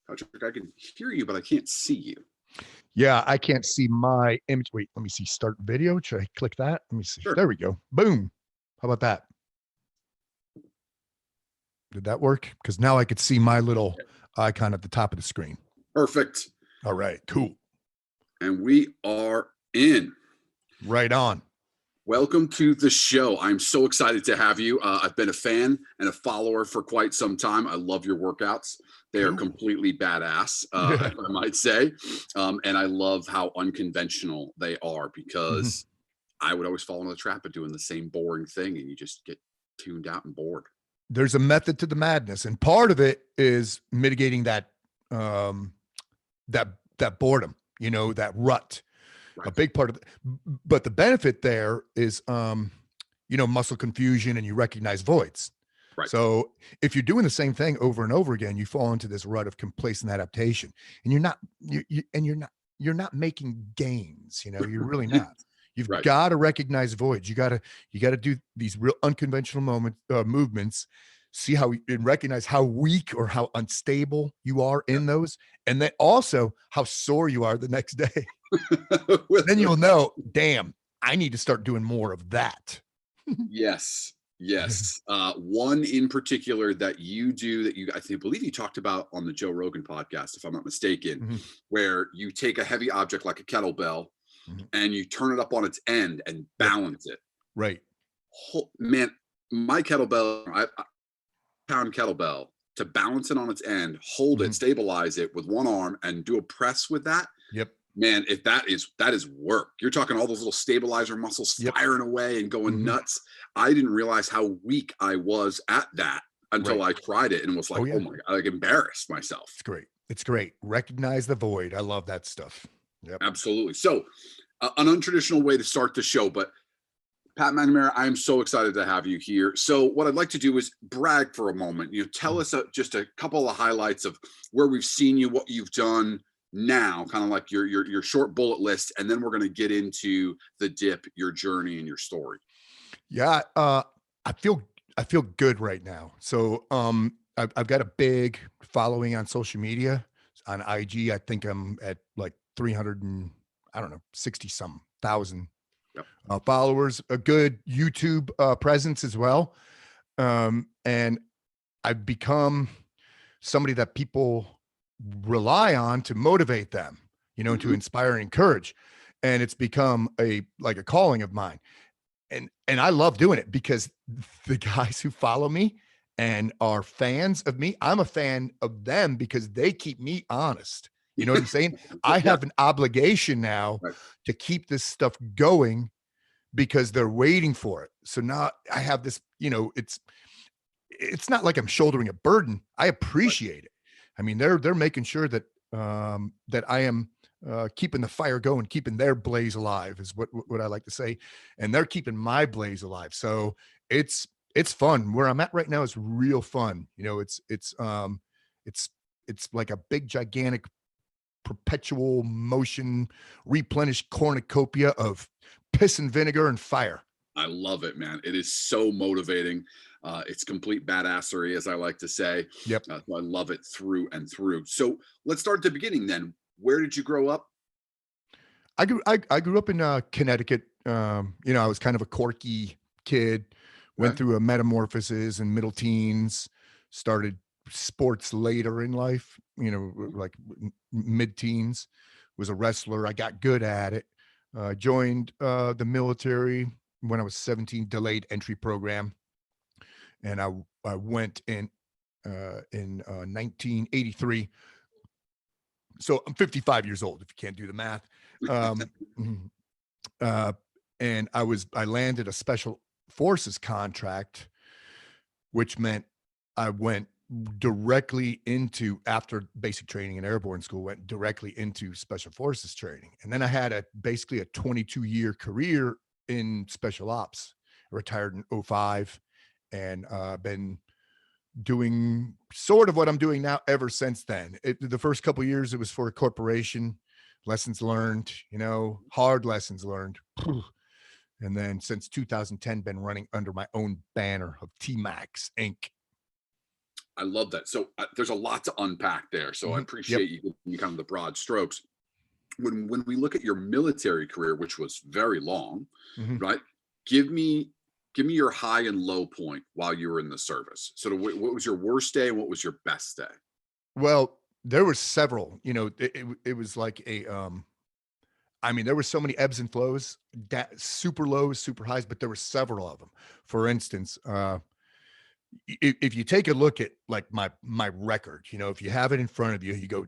Patrick, I can hear you, but I can't see you. Yeah, I can't see my image. Wait, let me see. Start video. Should I click that? Let me see. Sure. There we go. Boom. How about that? Did that work? Because now I could see my little icon at the top of the screen. Perfect. All right, cool. And we are in. Right on. Welcome to the show. I'm so excited to have you. I've been a fan and a follower for quite some time. I love your workouts. They are completely badass, if I might say. And I love how unconventional they are because I would always fall into the trap of doing the same boring thing and you just get tuned out and bored. There's a method to the madness, and part of it is mitigating that that boredom, that rut. Right. A big part of it, but the benefit there is muscle confusion, and you recognize voids. Right. So if you're doing the same thing over and over again, you fall into this rut of complacent adaptation, and you're not making gains. You're really not. You've got to recognize voids. You got to do these real unconventional movements, see and recognize how weak or how unstable you are in those, and then also how sore you are the next day. Then you'll know, damn, I need to start doing more of that. Yes. One in particular that you do that I believe you talked about on the Joe Rogan podcast, if I'm not mistaken, where you take a heavy object like a kettlebell and you turn it up on its end and balance it. Right. Man, my kettlebell, I pound kettlebell, to balance it on its end, hold it, stabilize it with one arm and do a press with that. Yep. Man, if that is work. You're talking all those little stabilizer muscles firing away and going nuts. I didn't realize how weak I was at that until I tried it and was like, oh my God, I embarrassed myself. It's great. Recognize the void. I love that stuff. Yep. Absolutely. So an untraditional way to start the show, but Pat McNamara, I am so excited to have you here. So what I'd like to do is brag for a moment. Tell us just a couple of highlights of where we've seen you, what you've done now, kind of like your short bullet list, and then we're going to get into the dip, your journey, and your story. Yeah, I feel good right now. So I've got a big following on social media. On IG, I think I'm at like 60 some thousand followers. A good YouTube presence as well, and I've become somebody that people rely on to motivate them, to inspire and encourage. And it's become a calling of mine. And I love doing it because the guys who follow me and are fans of me, I'm a fan of them because they keep me honest. You know what I'm saying? I have an obligation now to keep this stuff going because they're waiting for it. So now I have this, it's not like I'm shouldering a burden. I appreciate it. I mean, they're making sure that that I am keeping the fire going, keeping their blaze alive is what I like to say, and they're keeping my blaze alive. So it's fun. Where I'm at right now is real fun. It's like a big gigantic perpetual motion replenished cornucopia of piss and vinegar and fire. I love it, man. It is so motivating. It's complete badassery, as I like to say. Yep. I love it through and through. So let's start at the beginning then. Where did you grow up? I grew up in Connecticut. I was kind of a quirky kid, went through a metamorphosis in middle teens, started sports later in life, like mid-teens, was a wrestler. I got good at it. Joined the military when I was 17, delayed entry program. And I went in 1983. So I'm 55 years old, if you can't do the math. And I landed a special forces contract, which meant I went directly into, after basic training and airborne school, went directly into special forces training. And then I had basically a 22-year career in special ops. I retired in 2005 and been doing sort of what I'm doing now ever since then. The first couple of years, it was for a corporation, lessons learned, hard lessons learned. And then since 2010, been running under my own banner of T-Max Inc. I love that. So there's a lot to unpack there. So I Yep. appreciate you giving me kind of the broad strokes. When we look at your military career, which was very long, hmm right? Give me your high and low point while you were in the service. So what was your worst day and what was your best day? Well, there were several, it was like I mean, there were so many ebbs and flows, super lows, super highs, but there were several of them. For instance, if you take a look at like my record, if you have it in front of you, you go,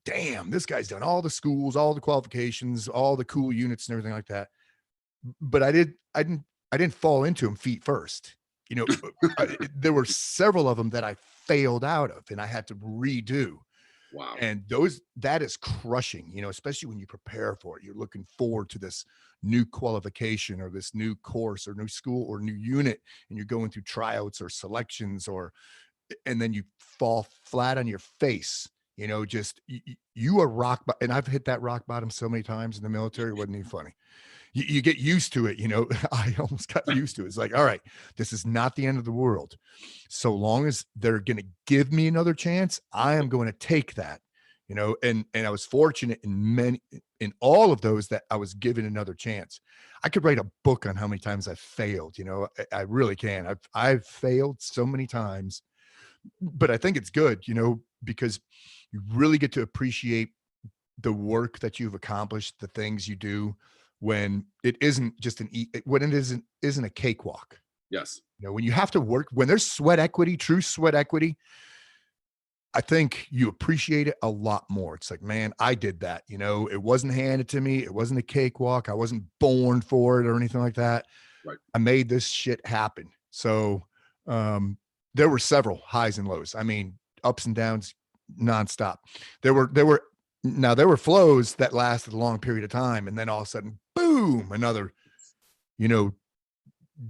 damn, this guy's done all the schools, all the qualifications, all the cool units and everything like that. But I didn't fall into them feet first. There were several of them that I failed out of and I had to redo. Wow. And that is crushing, especially when you prepare for it. You're looking forward to this new qualification or this new course or new school or new unit, and you're going through tryouts or selections and then you fall flat on your face, just you are and I've hit that rock bottom so many times in the military, it wasn't even funny. You get used to it. I almost got used to it. It's like, all right, this is not the end of the world. So long as they're going to give me another chance, I am going to take that, and I was fortunate in all of those that I was given another chance. I could write a book on how many times I failed. I really can. I've failed so many times, but I think it's good, because you really get to appreciate the work that you've accomplished, the things you do when it isn't just when it isn't a cakewalk. Yes. When you have to work, when there's sweat equity, true sweat equity, I think you appreciate it a lot more. It's like, man, I did that. It wasn't handed to me. It wasn't a cakewalk. I wasn't born for it or anything like that. Right. I made this shit happen. So there were several highs and lows. I mean, ups and downs nonstop. There were flows that lasted a long period of time, and then all of a sudden, boom, another, you know,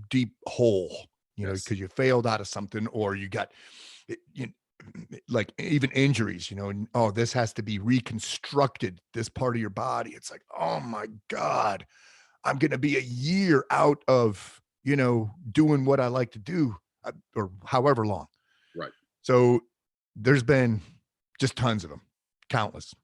deep hole, Yes. because you failed out of something or you got, you, like even injuries, and oh, this has to be reconstructed, this part of your body. It's like, oh my God, I'm going to be a year out of, doing what I like to do, or however long. Right. So there's been just tons of them, countless.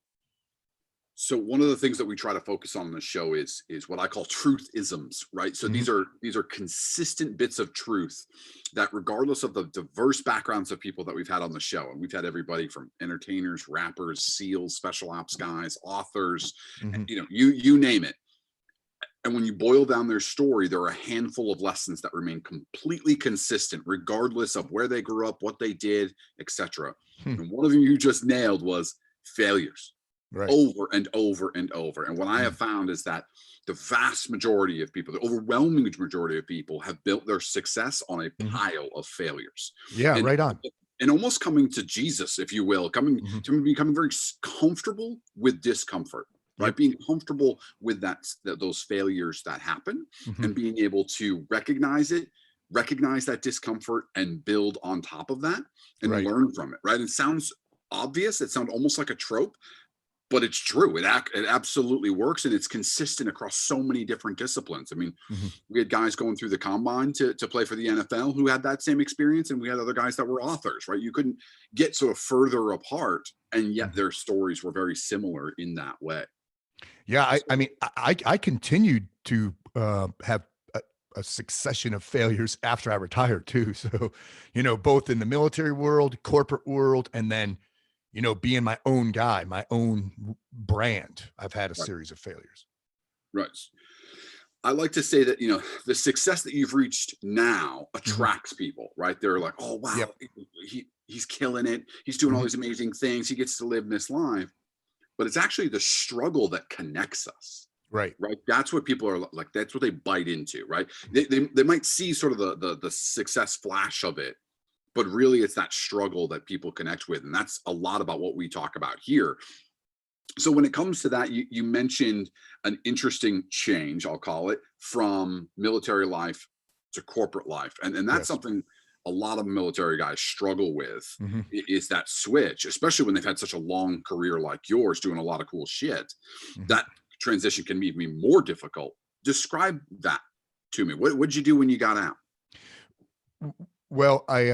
So one of the things that we try to focus on in the show is what I call truth isms, right? So Mhm. these are consistent bits of truth that, regardless of the diverse backgrounds of people that we've had on the show, and we've had everybody from entertainers, rappers, SEALs, special ops guys, authors, Mhm. you name it. And when you boil down their story, there are a handful of lessons that remain completely consistent, regardless of where they grew up, what they did, etc. Hmm. And one of them you just nailed was failures, Right. over and over and over. And what I have Mm. found is that the vast majority of people, the overwhelming majority of people, have built their success on a Mhm. pile of failures. Yeah, And right on. almost coming to Jesus, if you will, coming Mhm. to becoming very comfortable with discomfort, right? Yep. Being comfortable with those failures that happen, Mhm. and being able to recognize it, recognize that discomfort, and build on top of that and Right. learn from it, right? It sounds obvious. It sounds almost like a trope, but it's true. It absolutely works, and it's consistent across so many different disciplines. I mean, Mhm. we had guys going through the combine to play for the NFL who had that same experience, and we had other guys that were authors, right? You couldn't get sort of further apart, and yet Mhm. their stories were very similar in that way. Yeah, I So, I mean, I continued to, have a succession of failures after I retired too. So, both in the military world, corporate world, and then, being my own guy, my own brand, I've had a right, series of failures. right. I like to say that the success that you've reached now Mhm. attracts people, right? They're like, "Oh Yep. wow, he's killing it. He's doing all Mhm. these amazing things. He gets to live this life." But it's actually the struggle that connects us, Right. right? That's what people are like. That's what they bite into, right? Mhm. They might see sort of the success flash of it, but really it's that struggle that people connect with, and that's a lot about what we talk about here. So when it comes to that, you mentioned an interesting change, I'll call it, from military life to corporate life, and that's Yes. something a lot of military guys struggle with, Mhm. is that switch, especially when they've had such a long career like yours doing a lot of cool shit. Mhm. That transition can be even more difficult. Describe that to me. What did you do when you got out? W Well, I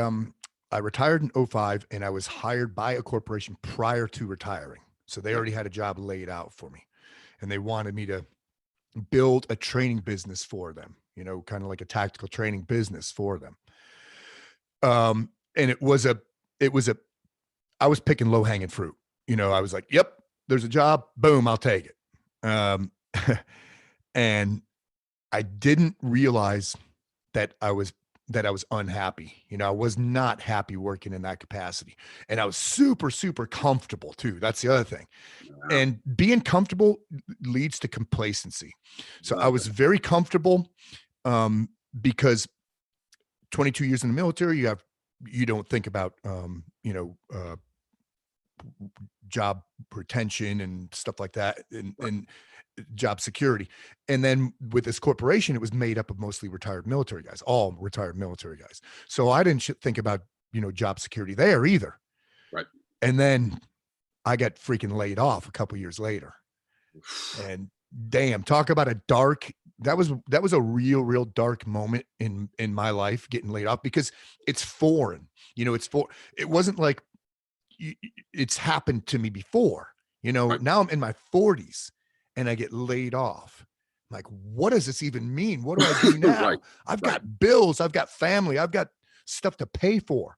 I retired in '05 and I was hired by a corporation prior to retiring. So they already had a job laid out for me and they wanted me to build a training business for them, kind of like a tactical training business for them. And I was picking low hanging fruit. I was like, yep, there's a job. Boom. I'll take it. And I didn't realize that I was unhappy. I was not happy working in that capacity. And I was super, super comfortable too. That's the other thing. Yeah. And being comfortable leads to complacency. So I was very comfortable because 22 years in the military, you don't think about, job retention and stuff like that and job security. And then with this corporation, it was made up of mostly retired military guys, all retired military guys. So I didn't think about, job security there either. Right. And then I got freaking laid off a couple years later. And damn, talk about that was a real dark moment in my life, getting laid off, because it's foreign. It wasn't like it's happened to me before. Right. Now I'm in my 40s and I get laid off. I'm like, what does this even mean? What do I do now? Right. I've got bills, I've got family, I've got stuff to pay for.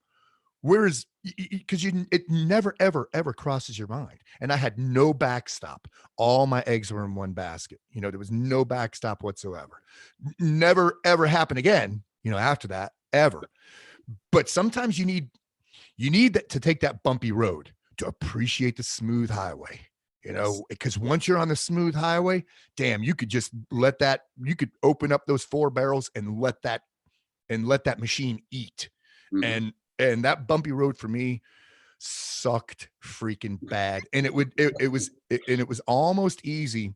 Whereas, because it never, ever crosses your mind. And I had no backstop. All my eggs were in one basket. There was no backstop whatsoever. Never, ever happened again, after that, ever. But sometimes you need that to take that bumpy road to appreciate the smooth highway, because once you're on the smooth highway, damn, you could just you could open up those 4 barrels and let that machine eat. Mm-hmm. And that bumpy road for me sucked freaking bad. And it was almost easy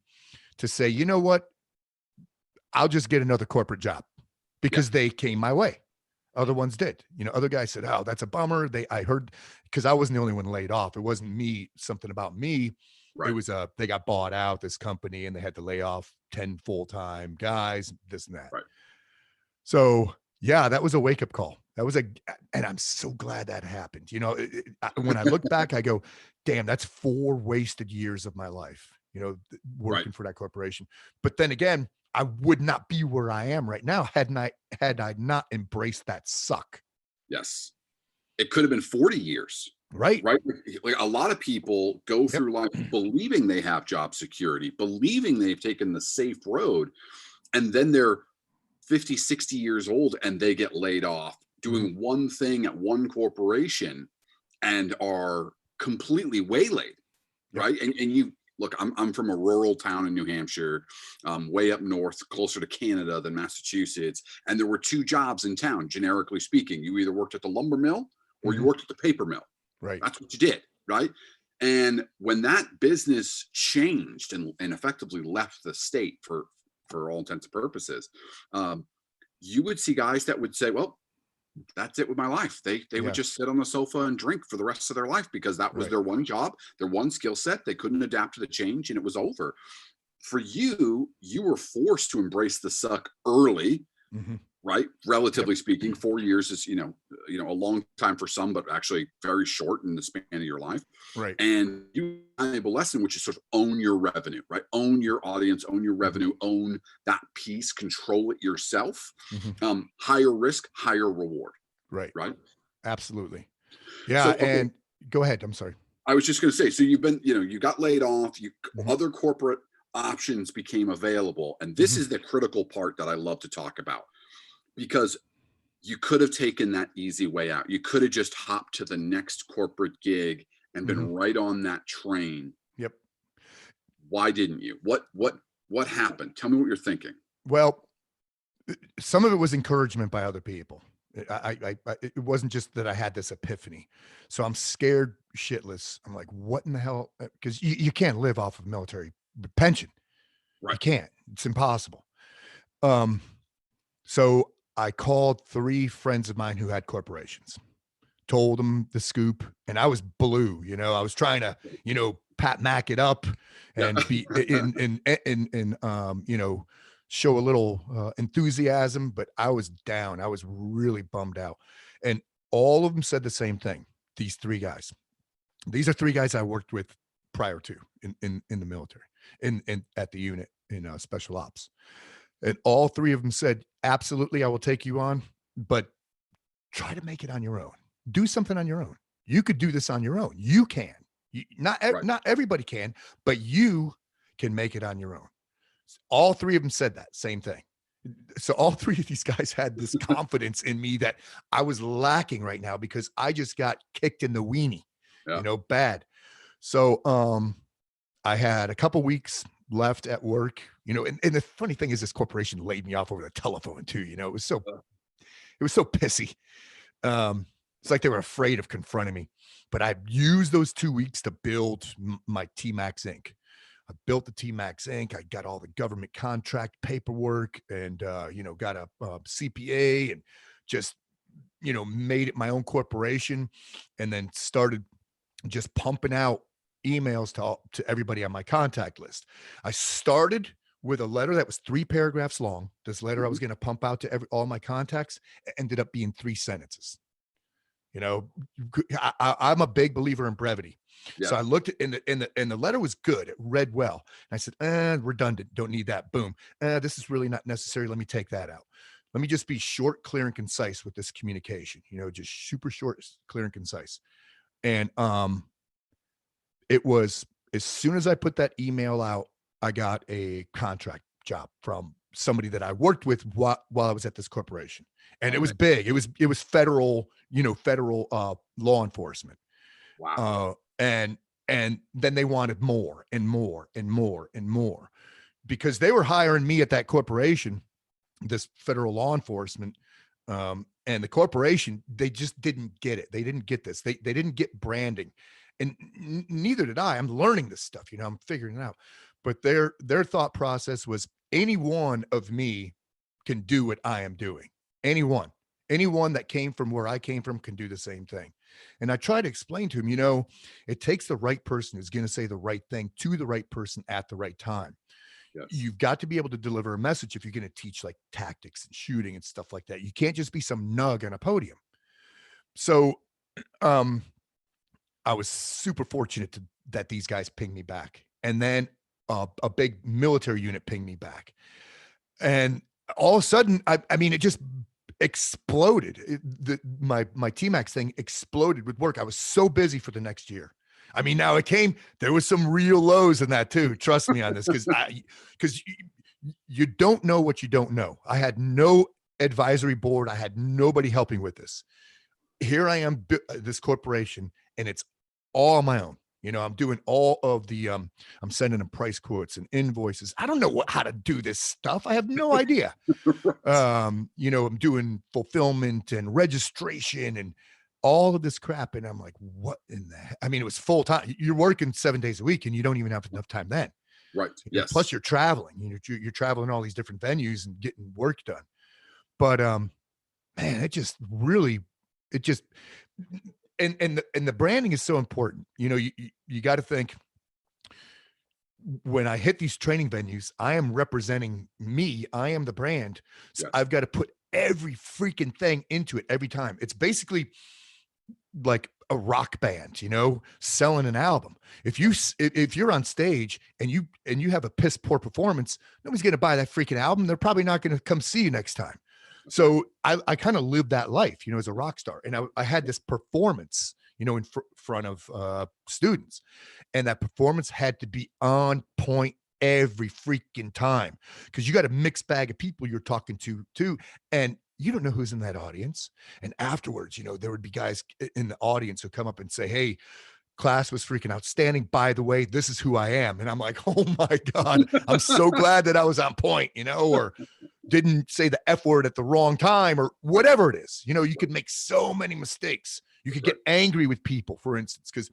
to say, you know what? I'll just get another corporate job, because they came my way. Other ones did. Other guys said, oh, that's a bummer. I heard, because I wasn't the only one laid off. It wasn't me, something about me. Right. It was they got bought out, this company, and they had to lay off 10 full-time guys, this and that. Right. So yeah, that was a wake-up call. And I'm so glad that happened. When I look back, I go, damn, that's 4 wasted years of my life, working for that corporation. But then again, I would not be where I am right now had I not embraced that suck. Yes. It could have been 40 years. Right. Like a lot of people go through life believing they have job security, believing they've taken the safe road, and then they're 50, 60 years old and they get laid off doing one thing at one corporation and are completely waylaid. Right. And you look, I'm from a rural town in New Hampshire, way up north, closer to Canada than Massachusetts. And there were 2 jobs in town, generically speaking. You either worked at the lumber mill or you worked at the paper mill. Right. That's what you did. Right. And when that business changed and effectively left the state for all intents and purposes, you would see guys that would say, well, that's it with my life. They would just sit on the sofa and drink for the rest of their life, because that was their one job, their one skill set. They couldn't adapt to the change, and it was over. For you, you were forced to embrace the suck early, right? Relatively speaking, 4 years is, a long time for some, but actually very short in the span of your life. Right. And you have a valuable lesson, which is sort of own your revenue, right? Own your audience, own your revenue, own that piece, control it yourself. Higher risk, higher reward. Right. Right. Absolutely. Yeah. So, okay. And go ahead. I'm sorry. I was just going to say, so you've been, you got laid off, other corporate options became available. And this is the critical part that I love to talk about, because you could have taken that easy way out. You could have just hopped to the next corporate gig and been right on that train. Yep. Why didn't you? What happened? Tell me what you're thinking. Well, some of it was encouragement by other people. It wasn't just that I had this epiphany. So I'm scared shitless. I'm like, what in the hell? Because you can't live off of military pension. Right. You can't. It's impossible. So I called 3 friends of mine who had corporations, told them the scoop, and I was blue. I was trying to, Pat Mac it up and be show a little enthusiasm, but I was down. I was really bummed out. And all of them said the same thing. These three guys. These are three guys I worked with prior to in the military, in at the unit in special ops. And all three of them said, absolutely, I will take you on, but try to make it on your own. Do something on your own. You could do this on your own. You can. Not everybody can, but you can make it on your own. All three of them said that same thing. So all three of these guys had this confidence in me that I was lacking right now because I just got kicked in the weenie, bad. So I had a couple weeks left at work, and the funny thing is this corporation laid me off over the telephone too. It was so pissy. It's like they were afraid of confronting me, but I used those 2 weeks to build my T-Max Inc. I built the T-Max Inc. I got all the government contract paperwork and, got a CPA and just, made it my own corporation and then started just pumping out emails to everybody on my contact list. I started with a letter that was 3 paragraphs long. This letter I was going to pump out to all my contacts ended up being 3 sentences. I'm a big believer in brevity. Yeah. So I looked at and the letter was good. It read well. And I said, redundant. Don't need that. Boom. This is really not necessary. Let me take that out. Let me just be short, clear, and concise with this communication. Just super short, clear, and concise. And it was as soon as I put that email out, I got a contract job from somebody that I worked with while I was at this corporation. And it was big. It was federal, federal law enforcement. Wow. And then they wanted more and more and more and more because they were hiring me at that corporation, this federal law enforcement, and the corporation, they just didn't get it. They didn't get this. They didn't get branding, and neither did I. I'm learning this stuff, I'm figuring it out. But their thought process was any one of me can do what I am doing. Anyone that came from where I came from can do the same thing. And I try to explain to him, it takes the right person who's going to say the right thing to the right person at the right time. Yes. You've got to be able to deliver a message if you're going to teach like tactics and shooting and stuff like that. You can't just be some nug on a podium. So I was super fortunate that these guys pinged me back. And then a big military unit pinged me back. And all of a sudden, I mean, it just exploded. My T-Max thing exploded with work. I was so busy for the next year. I mean, now there was some real lows in that too. Trust me on this, because you don't know what you don't know. I had no advisory board. I had nobody helping with this. Here I am, this corporation, and it's all on my own. I'm doing all of the, I'm sending them price quotes and invoices. I don't know how to do this stuff. I have no idea. I'm doing fulfillment and registration and all of this crap. And I'm like, what in the heck? I mean, it was full time. You're working 7 days a week and you don't even have enough time then. Right. Yes. Plus you're traveling, you're traveling all these different venues and getting work done. But, man, and the branding is so important. You got to think, when I hit these training venues, I am representing me. I am the brand. So yes. I've got to put every freaking thing into it every time. It's basically like a rock band, selling an album. If you're on stage and you have a piss poor performance, nobody's going to buy that freaking album. They're probably not going to come see you next time. So I kind of lived that life, as a rock star. And I had this performance, in front of students. And that performance had to be on point every freaking time, because you got a mixed bag of people you're talking to too. And you don't know who's in that audience. And afterwards, there would be guys in the audience who come up and say, hey, class was freaking outstanding. By the way, this is who I am. And I'm like, oh my God, I'm so glad that I was on point, or didn't say the F word at the wrong time or whatever it is. You could make so many mistakes. You could get angry with people, for instance, because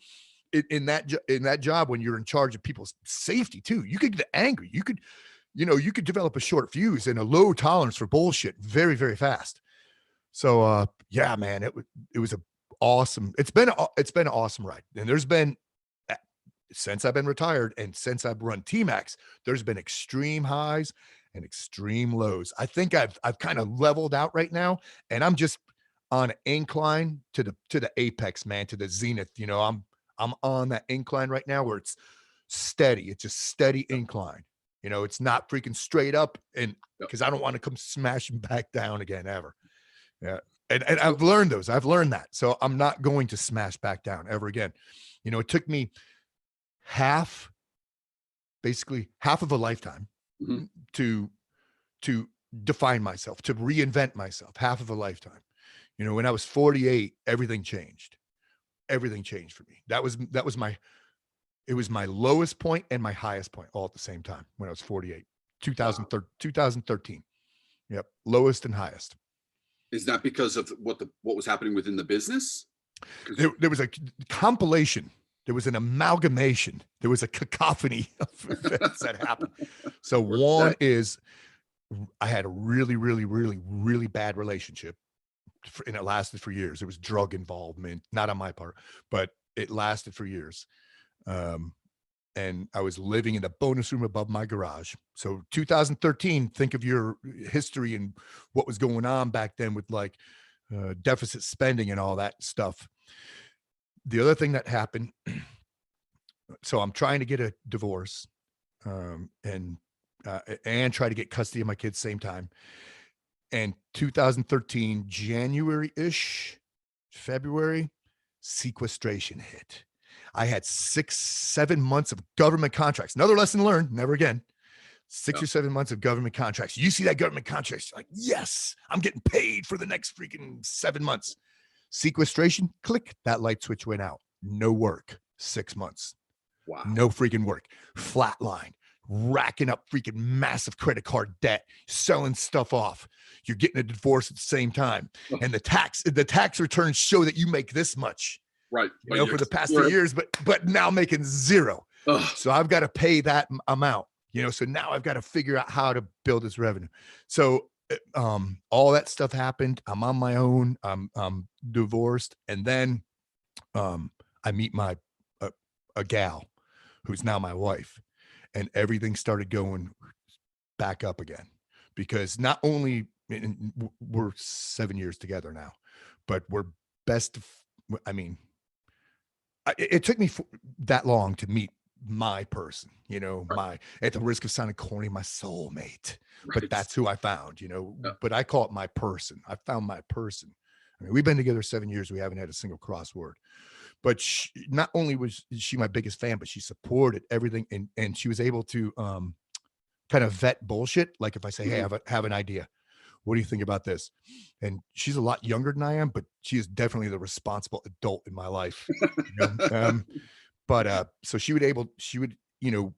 in that job, when you're in charge of people's safety too, you could get angry. You could develop a short fuse and a low tolerance for bullshit very, very fast. So, yeah, man, it was awesome. It's been an awesome ride. And there's been, since I've been retired and since I've run T-Max, there's been extreme highs and extreme lows. I think I've kind of leveled out right now, and I'm on an incline to the apex, man, to the zenith. You know, I'm on that incline right now where it's steady. It's a steady incline. You know, it's not freaking straight up, and because I don't want to come smashing back down again ever. Yeah. And I've learned those. I've learned that. So I'm not going to smash back down ever again. You know, it took me basically half of a lifetime to define myself, to reinvent myself, half of a lifetime. You know, when I was 48, everything changed. Everything changed for me. It was my lowest point and my highest point all at the same time when I was 48, 2013. Yep. Lowest and highest. Is that because of what was happening within the business? There was a compilation. There was an amalgamation. There was a cacophony of events that happened. So one is I had a really, really, really, really bad relationship, and it lasted for years. There was drug involvement, not on my part, but it lasted for years. And I was living in the bonus room above my garage. So 2013, think of your history and what was going on back then with like deficit spending and all that stuff. The other thing that happened, so I'm trying to get a divorce and try to get custody of my kids same time. And 2013, January-ish, February, sequestration hit. I had 6-7 months of government contracts. Another lesson learned, never again. 6 or 7 months of government contracts. You see that government contract, you're like, yes, I'm getting paid for the next freaking 7 months. Sequestration, click, that light switch went out. No work, 6 months. Wow. No freaking work. Flatline, racking up freaking massive credit card debt, selling stuff off. You're getting a divorce at the same time. And the tax returns show that you make this much. Right. You know, for the past 2 years, but now making zero. So I've got to pay that amount, you know, so now I've got to figure out how to build this revenue. So all that stuff happened. I'm on my own. I'm divorced. And then I meet a gal who's now my wife, and everything started going back up again, because not only we're 7 years together now, but we're best. I mean, it took me that long to meet my person, you know, at the risk of sounding corny, my soulmate, but that's who I found, you know, but I call it my person. I found my person. I mean, we've been together 7 years. We haven't had a single crossword, but not only was she my biggest fan, but she supported everything. And she was able to kind of vet bullshit. Like if I say, hey, I have an idea. What do you think about this? And she's a lot younger than I am, but she is definitely the responsible adult in my life. You know? So she would, you know,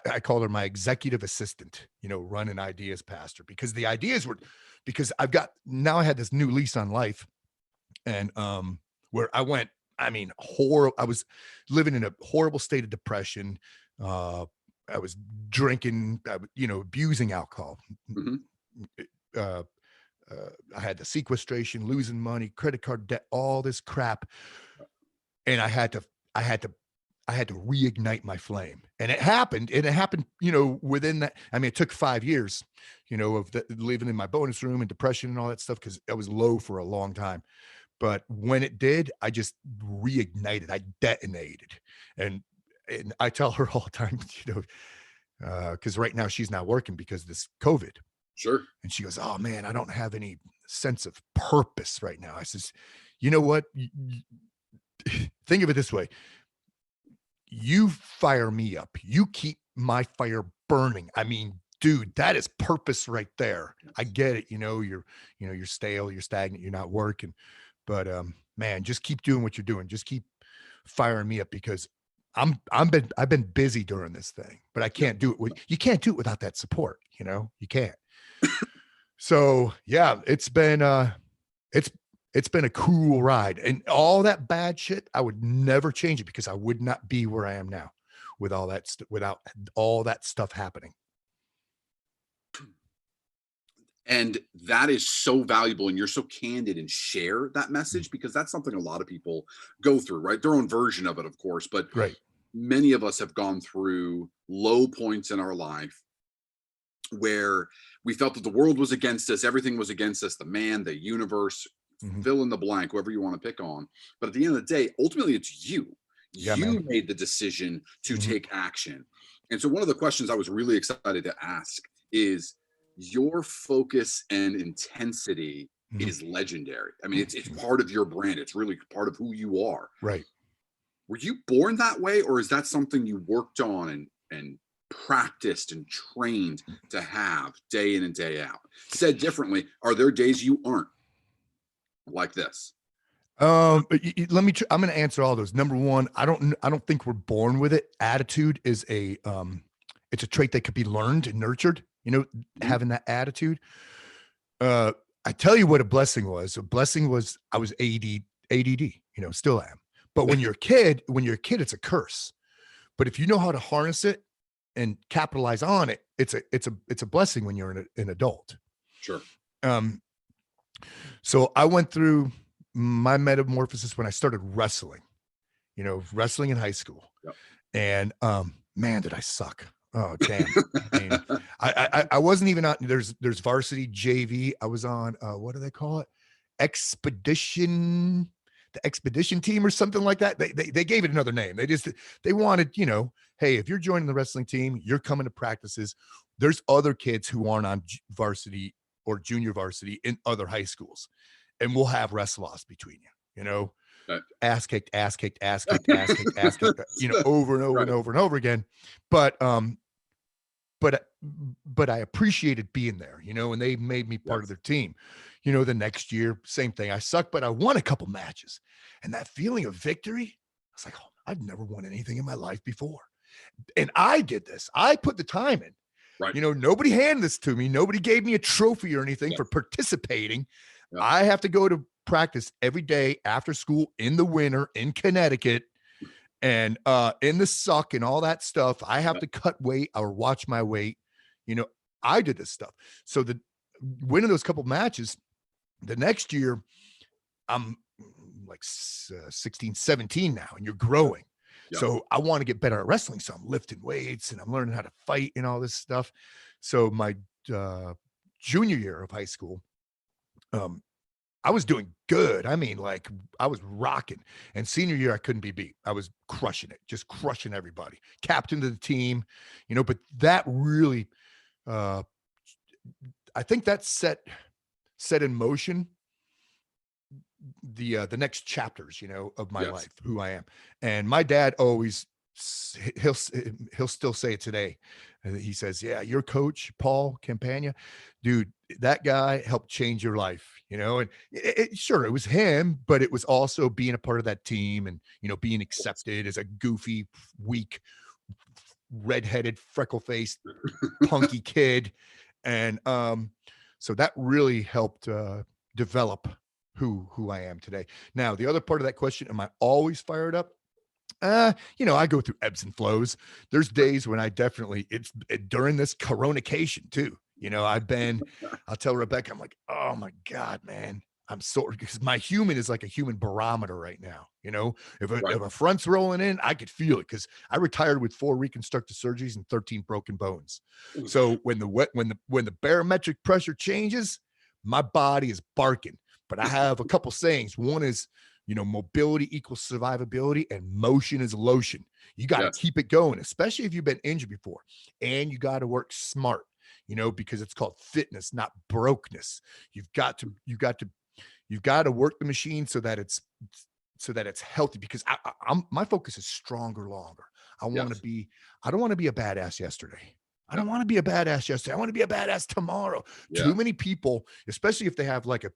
I call her my executive assistant, you know, running ideas past her, because the ideas were, because I had this new lease on life, and where I went, I mean, I was living in a horrible state of depression. I was drinking, you know, abusing alcohol. I had the sequestration, losing money, credit card debt, all this crap. And I had to reignite my flame. And it happened, you know, within that. I mean, it took 5 years, you know, of living in my bonus room and depression and all that stuff, because I was low for a long time. But when it did, I just reignited, I detonated. And I tell her all the time, you know, because right now she's not working because of this COVID. Sure. And she goes, oh man, I don't have any sense of purpose right now. I says, you know what? Think of it this way. You fire me up. You keep my fire burning. I mean, dude, that is purpose right there. I get it. You know, you're stale, you're stagnant, you're not working, but man, just keep doing what you're doing. Just keep firing me up, because I've been busy during this thing, but I can't do it you can't do it without that support. You know, you can't. So yeah, it's been a cool ride, and all that bad shit, I would never change it, because I would not be where I am now without all that stuff happening. And that is so valuable, and you're so candid and share that message, because that's something a lot of people go through, right? Their own version of it, of course, but right. Many of us have gone through low points in our life where we felt that the world was against us, everything was against us, the man, the universe, fill in the blank, whoever you want to pick on. But at the end of the day, ultimately it's you. Yeah, You man. made the decision to Mhm. take action. And so one of the questions I was really excited to ask is, your focus and intensity Mhm. is legendary. I mean, it's part of your brand. It's really part of who you are. Right. Were you born that way, or is that something you worked on and practiced and trained to have day in and day out? Said differently, are there days you aren't like this? Let me. I'm going to answer all those. Number one, I don't think we're born with it. Attitude is it's a trait that could be learned and nurtured. You know, Mhm. having that attitude. Uh, I tell you what a blessing was. A blessing was I was ADD. You know, still am. But when you're a kid, it's a curse. But if you know how to harness it and capitalize on it, it's a blessing when you're an adult. Sure. Um, so I went through my metamorphosis when I started wrestling. You know, wrestling in high school, Yep. and man, did I suck! Oh damn! I mean, I wasn't even on. There's varsity JV. I was on what do they call it? Expedition, the expedition team or something like that. They gave it another name. They wanted, you know, hey, if you're joining the wrestling team, you're coming to practices. There's other kids who aren't on varsity or junior varsity in other high schools, and we'll have wrestle-offs between you. You know, Right. ass kicked, ass kicked, ass kicked, ass kicked, ass kicked, you know, over and over Right. and over and over again. But but but I appreciated being there, you know, and they made me part of Yes. their team. You know, the next year, same thing. I sucked, but I won a couple matches. And that feeling of victory, I was like, oh, I've never won anything in my life before. And I did this. I put the time in. Right. You know, nobody handed this to me. Nobody gave me a trophy or anything Yes. for participating. Yep. I have to go to practice every day after school in the winter in Connecticut and in the suck and all that stuff. I have Yep. to cut weight or watch my weight. You know, I did this stuff. So the winning those couple matches, the next year, I'm like 16, 17 now, and you're growing. Yep. So I want to get better at wrestling. So I'm lifting weights and I'm learning how to fight and all this stuff. So my junior year of high school, um, I was doing good. I mean, like I was rocking. And senior year, I couldn't be beat. I was crushing it, just crushing everybody. Captain of the team, you know. But that really, uh, I think that set in motion the next chapters, you know, of my Yes. life, who I am. And my dad always he'll he'll still say it today. He says, "Yeah, your coach, Paul Campagna, dude, that guy helped change your life." You know, and sure, it was him, but it was also being a part of that team and you know being accepted as a goofy, weak, redheaded, freckle-faced, punky kid, and so that really helped develop who I am today. Now, the other part of that question, am I always fired up? You know, I go through ebbs and flows. There's days when I definitely during this coronation too. You know, I'll tell Rebecca, I'm like, oh my God, man. I'm so because my human is like a human barometer right now. You know, Right. if a front's rolling in, I could feel it because I retired with 4 reconstructive surgeries and 13 broken bones. So when the barometric pressure changes, my body is barking. But I have a couple sayings. One is, you know, mobility equals survivability and motion is lotion. You got to Yes. keep it going, especially if you've been injured before. And you got to work smart, you know, because it's called fitness, not brokenness. You've got to work the machine so that it's healthy because I'm my focus is stronger, longer. I want to Yes. be, I don't want to be a badass yesterday. I Yep. don't want to be a badass yesterday. I want to be a badass tomorrow. Yeah. Too many people, especially if they have like a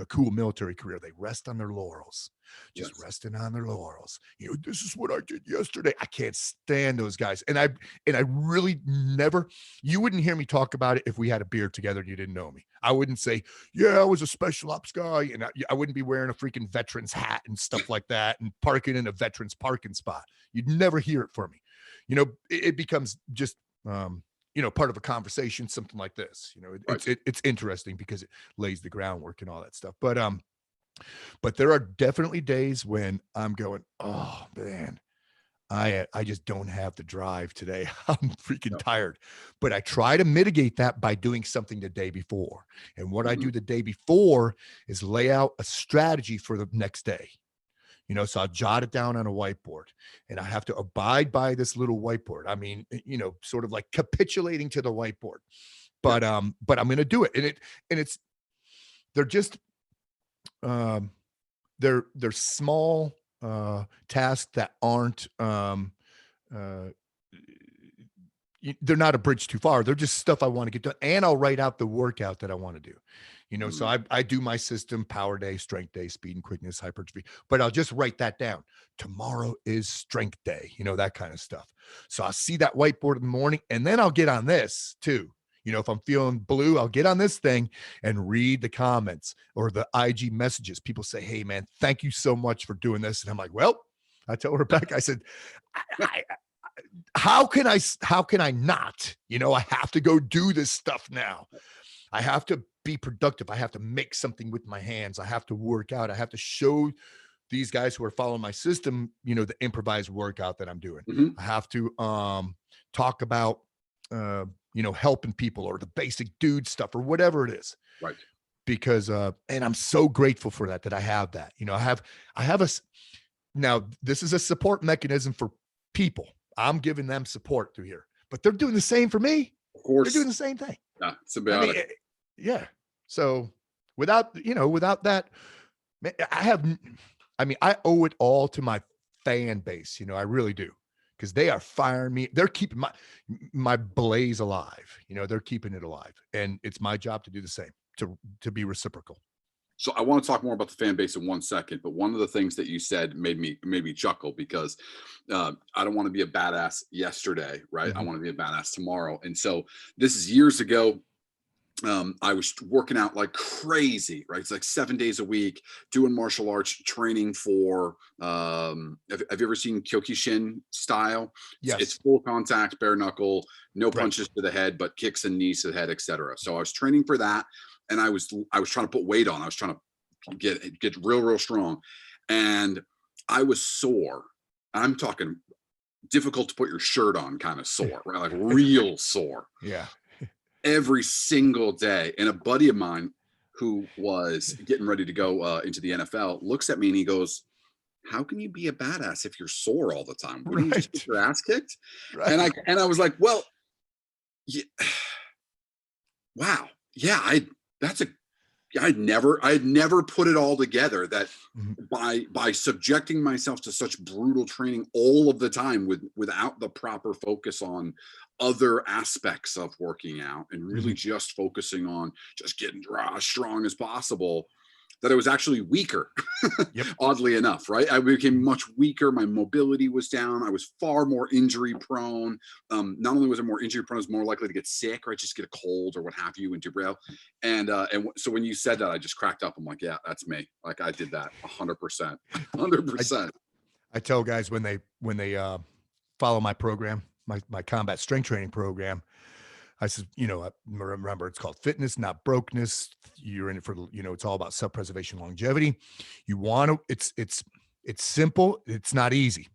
cool military career, they rest on their laurels, just Yes. resting on their laurels. You know, this is what I did yesterday. I can't stand those guys. And I really never, you wouldn't hear me talk about it if we had a beer together and you didn't know me. I wouldn't say, yeah, I was a special ops guy. And I wouldn't be wearing a freaking veterans hat and stuff like that and parking in a veterans parking spot. You'd never hear it from me. You know, it becomes just, you know, part of a conversation, something like this. You know, Right. it's interesting because it lays the groundwork and all that stuff. But there are definitely days when I'm going, oh man, I just don't have the drive today. I'm freaking No. tired. But I try to mitigate that by doing something the day before. And what I do the day before is lay out a strategy for the next day. So I'll jot it down on a whiteboard, and I have to abide by this little whiteboard. I mean, sort of like capitulating to the whiteboard. But I'm going to do it. They're just they're small tasks that aren't they're not a bridge too far. They're just stuff I want to get done, and I'll write out the workout that I want to do. So I do my system: power day, strength day, speed and quickness, hypertrophy, but I'll just write that down. Tomorrow is strength day, that kind of stuff. So I'll see that whiteboard in the morning, and then I'll get on this too. If I'm feeling blue, I'll get on this thing and read the comments or the IG messages. People say, "Hey man, thank you so much for doing this." And I'm like, well, I tell Rebecca, I said, how can I not? I have to go do this stuff now. I have to be productive. I have to make something with my hands. I have to work out. I have to show these guys who are following my system, the improvised workout that I'm doing. I have to talk about helping people or the basic dude stuff or whatever it is. Right. Because and I'm so grateful for that I have that. I have now this is a support mechanism for people. I'm giving them support through here, but they're doing the same for me. Of course. They're doing the same thing. Yeah, symbiotic. Yeah. So without that, man, I owe it all to my fan base. I really do. Because they are firing me. They're keeping my blaze alive. They're keeping it alive. And it's my job to do the same, to be reciprocal. So I want to talk more about the fan base in 1 second, but one of the things that you said made me chuckle because I don't want to be a badass yesterday, right? I want to be a badass tomorrow. And so this is years ago. I was working out like crazy, right? It's like 7 days a week doing martial arts training for, have you ever seen Kyokushin style? Yes. It's full contact, bare knuckle, no punches to the head, but kicks and knees to the head, etc. So I was training for that. And I was trying to put weight on. I was trying to get real strong. And I was sore. I'm talking difficult to put your shirt on kind of sore, right? Like real sore. Yeah. Every single day. And a buddy of mine who was getting ready to go into the NFL looks at me and he goes, "How can you be a badass if you're sore all the time? Wouldn't you just get your ass kicked?" Right. And I was like, well, yeah, wow. Yeah, I had never put it all together that by subjecting myself to such brutal training all of the time without the proper focus on other aspects of working out and really just focusing on just getting as strong as possible, that I was actually weaker. Oddly enough, right? I became much weaker. My mobility was down. I was far more injury prone. Not only was I more injury prone, I was more likely to get sick, right? Just get a cold or what have you and derail. And so when you said that, I just cracked up. I'm like, yeah, that's me. Like I did that 100%, 100%. I tell guys when they follow my program, my combat strength training program, I said, remember it's called fitness, not brokenness. You're in it for, it's all about self-preservation, longevity. You want to, it's simple. It's not easy.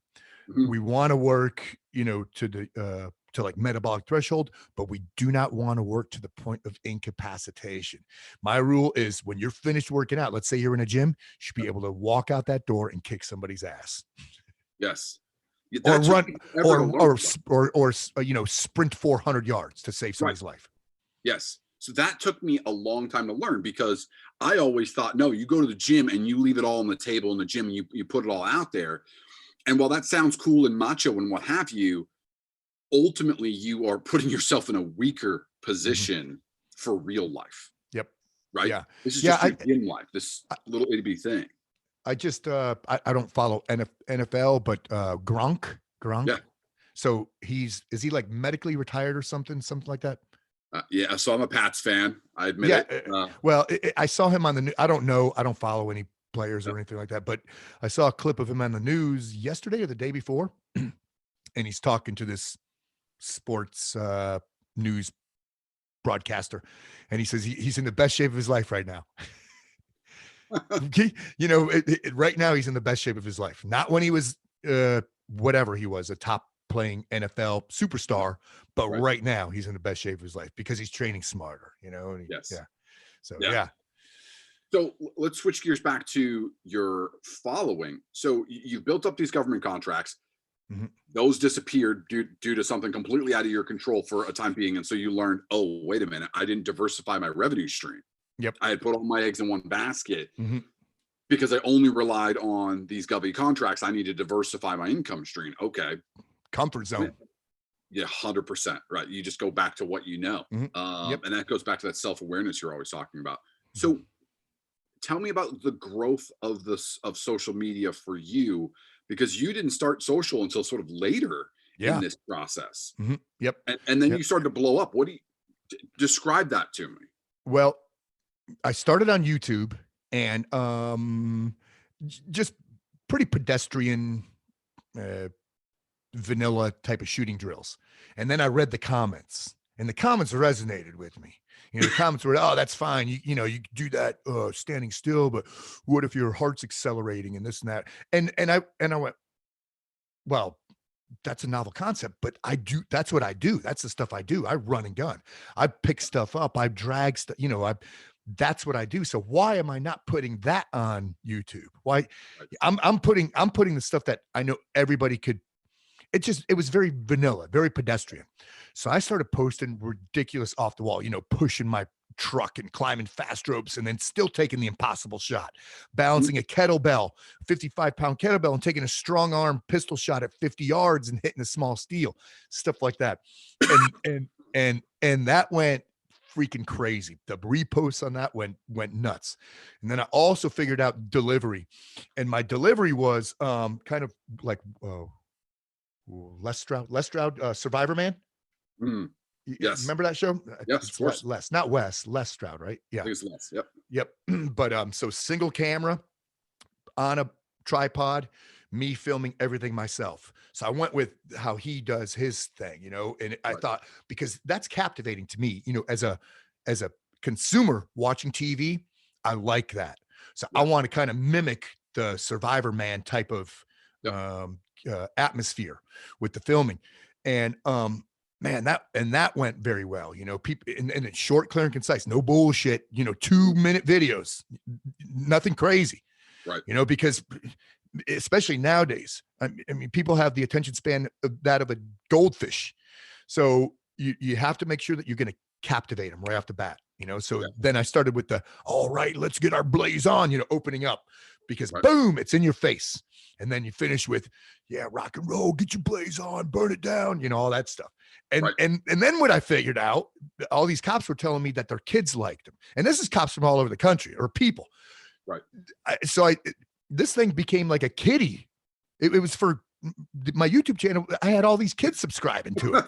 We want to work, to like metabolic threshold, but we do not want to work to the point of incapacitation. My rule is when you're finished working out, let's say you're in a gym, you should be able to walk out that door and kick somebody's ass. Yes. Or run, or sprint 400 yards to save somebody's life. Yes. So that took me a long time to learn because I always thought, no, you go to the gym and you leave it all on the table in the gym and you put it all out there. And while that sounds cool and macho and what have you, ultimately you are putting yourself in a weaker position for real life. Yep. Right. Yeah. This is just your gym life, this little itty bitty thing. I just I don't follow NFL, but Gronk. Yeah. So is he like medically retired or something like that? Yeah. So I'm a Pats fan. I admit it. Well, I saw him on the news. I don't know. I don't follow any players or anything like that, but I saw a clip of him on the news yesterday or the day before, and he's talking to this sports news broadcaster, and he says he's in the best shape of his life right now. Right now he's in the best shape of his life. Not when he was whatever he was, a top playing NFL superstar, but Right. right now he's in the best shape of his life because he's training smarter, you know? And Yes. yeah. So Yeah. yeah. So let's switch gears back to your following. So you've built up these government contracts. Mhm. Those disappeared due to something completely out of your control for a time being. And so you learned, oh, wait a minute, I didn't diversify my revenue stream. Yep. I had put all my eggs in one basket Mhm. because I only relied on these govy contracts. I need to diversify my income stream. Okay. Comfort zone. Yeah, 100%. Right. You just go back to what you know. Mhm. Yep. And that goes back to that self-awareness you're always talking about. Mhm. So tell me about the growth of social media for you, because you didn't start social until sort of later in Yeah. this process. Mhm. Yep. And then Yep. you started to blow up. What do you describe that to me? Well, I started on YouTube and just pretty pedestrian uh, vanilla type of shooting drills. And then I read the comments and the comments resonated with me. You know, the comments were, oh, that's fine. You know, you do that standing still, but what if your heart's accelerating and this and that? And I went, well, that's a novel concept, but that's what I do. That's the stuff I do. I run and gun. I pick stuff up. I drag stuff, you know, that's what I do. So why am I not putting that on YouTube? Why I'm putting the stuff that I know everybody could. It was very vanilla, very pedestrian. So I started posting ridiculous off the wall, you know, pushing my truck and climbing fast ropes and then still taking the impossible shot, balancing a kettlebell, 55-pound kettlebell and taking a strong arm pistol shot at 50 yards and hitting a small steel, stuff like that. And that went freaking crazy. The reposts on that went nuts. And then I also figured out delivery. And my delivery was kind of like Les Stroud, Survivor Man. Yes. Remember that show? Yes, It's of course. not Les Stroud, right? I Yeah. think it's less. Yep. Yep. But so single camera on a tripod, me filming everything myself. So I went with how he does his thing, you know, and I thought because that's captivating to me, you know, as a consumer watching TV, I like that. So I want to kind of mimic the Survivor Man type of atmosphere with the filming. And man, that went very well, you know, people and it's short, clear, and concise, no bullshit, you know, 2-minute videos, nothing crazy, Right. you know, because especially nowadays, I mean, people have the attention span of that of a goldfish. So you have to make sure that you're going to captivate them right off the bat, you know? So then I started with all right, let's get our blaze on, you know, opening up because boom, it's in your face. And then you finish with, yeah, rock and roll, get your blaze on, burn it down, you know, all that stuff. And then what I figured out, all these cops were telling me that their kids liked them. And this is cops from all over the country or people. Right. This thing became like a kiddie. It was for my YouTube channel. I had all these kids subscribing to it.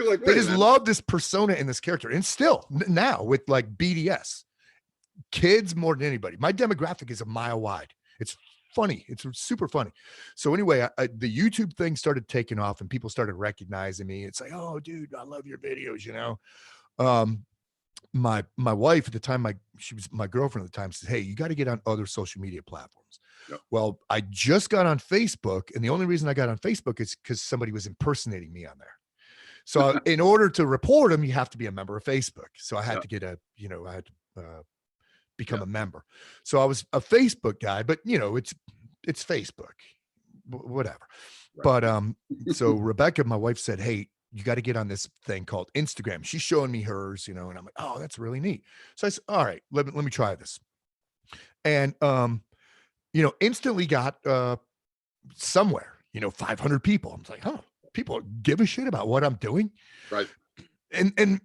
Like, they just love this persona and this character. And still now with like BDS, kids more than anybody. My demographic is a mile wide. It's funny. It's super funny. So anyway, the YouTube thing started taking off and people started recognizing me. It's like, oh, dude, I love your videos, you know? My wife at the time, she was my girlfriend at the time, said, hey, you got to get on other social media platforms. Yep. Well, I just got on Facebook. And the only reason I got on Facebook is because somebody was impersonating me on there. So in order to report them, you have to be a member of Facebook. So I had to get I had to become a member. So I was a Facebook guy, but you know, it's Facebook, whatever. Right. But so Rebecca, my wife, said, hey, you got to get on this thing called Instagram. She's showing me hers, you know, and I'm like, oh, that's really neat. So I said, all right, let me try this. And you know, instantly got somewhere, you know, 500 people. I'm like, oh, people give a shit about what I'm doing. Right. And then,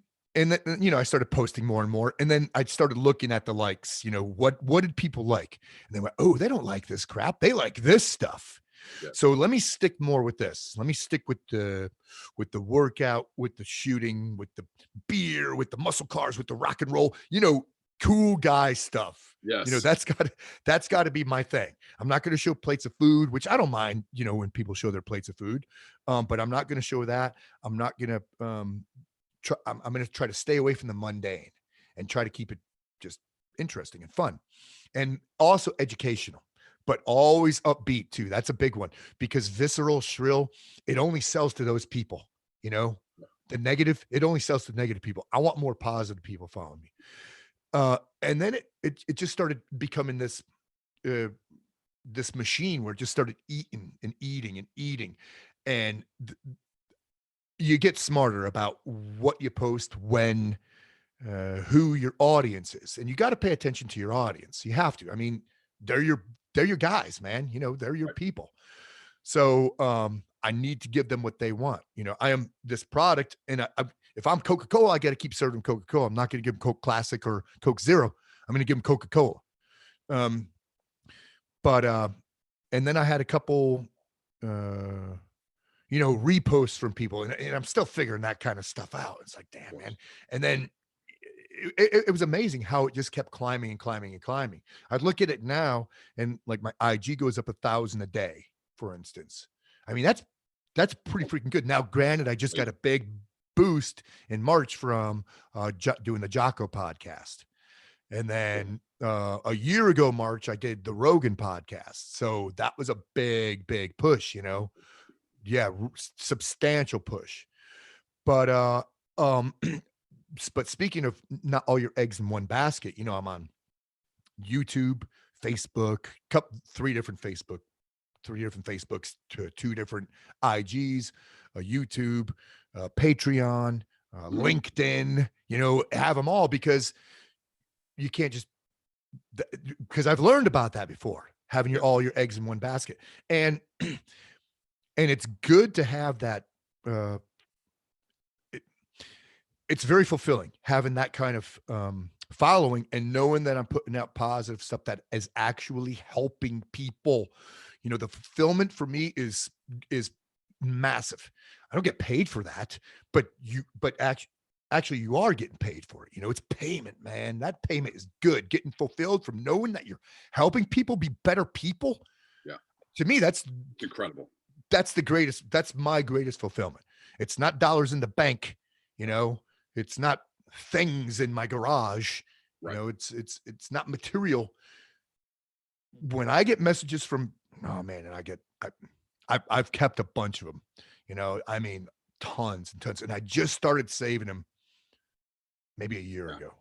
you know, I started posting more and more. And then I started looking at the likes, you know, what did people like? And they went, oh, they don't like this crap. They like this stuff. Yeah. So let me stick more with this. Let me stick with the workout, with the shooting, with the beer, with the muscle cars, with the rock and roll, you know, cool guy stuff. Yes. You know, that's got to be my thing. I'm not going to show plates of food, which I don't mind, you know, when people show their plates of food. But I'm not going to show that. I'm not going to I'm going to try to stay away from the mundane and try to keep it just interesting and fun and also educational. but always upbeat too. That's a big one, because visceral, shrill, it only sells to those people, you know, the negative, it only sells to negative people. I want more positive people following me. And then it just started becoming this, uh, this machine where it just started eating and eating and eating. And you get smarter about what you post, when, who your audience is, and you got to pay attention to your audience. You have to. I mean, they're your they're your guys, man. You know, they're your people. So I need to give them what they want. You know, I am this product, and if I'm Coca-Cola, I got to keep serving Coca-Cola. I'm not going to give them Coke Classic or Coke Zero. I'm going to give them Coca-Cola. But and then I had a couple, you know, reposts from people, and I'm still figuring that kind of stuff out. It's like, damn, man. And then it was amazing how it just kept climbing and climbing and climbing. I'd look at it now, and like my IG goes up 1,000 a day, for instance. I mean, that's pretty freaking good. Now, granted, I just got a big boost in March from doing the Jocko podcast. And then a year ago, March, I did the Rogan podcast. So that was a big, big push, you know? Yeah, substantial push. But but speaking of not all your eggs in one basket, you know, I'm on YouTube, Facebook, three different Facebooks, two different IGs, YouTube, Patreon, LinkedIn, you know, have them all, because you can't just, because I've learned about that before, having all your eggs in one basket. And it's good to have that. It's very fulfilling having that kind of following, and knowing that I'm putting out positive stuff that is actually helping people. You know, the fulfillment for me is massive. I don't get paid for that, but actually you are getting paid for it. You know, it's payment, man. That payment is good. Getting fulfilled from knowing that you're helping people be better people. Yeah. To me, that's incredible. That's my greatest fulfillment. It's not dollars in the bank, you know, it's not things in my garage. Right. You know, it's not material. When I get messages from, oh man, and I've kept a bunch of them, you know, I mean, tons and tons. And I just started saving them maybe a year ago.